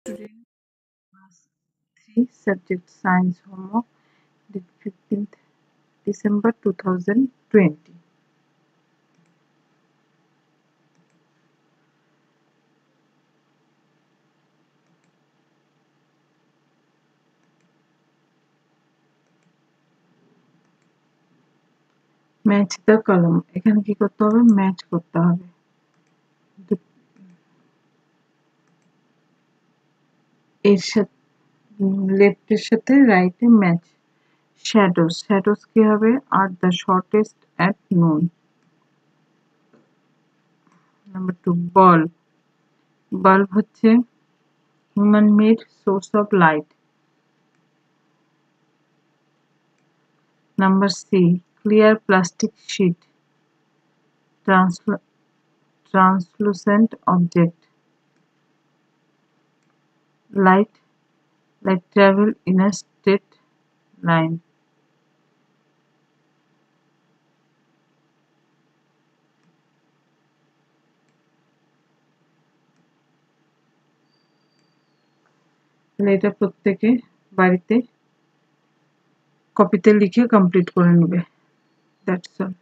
Today, class 3, subject science homework, date 15th December 2020. Match the কলম। এখানে কি করতে হবে? ম্যাচ করতে হবে। এর সাথে লেফটের সাথে রাইটে ম্যাচ। শ্যাডোস, শ্যাডোস কি হবে? Are the shortest at noon. Number 2, bulb. Bulb হচ্ছে human made source of light. Number C, clear plastic sheet, translucent object. Light travel in a straight line. এটা প্রত্যেকে বাড়িতে কপিতে লিখে কমপ্লিট করে নেবে। That's all.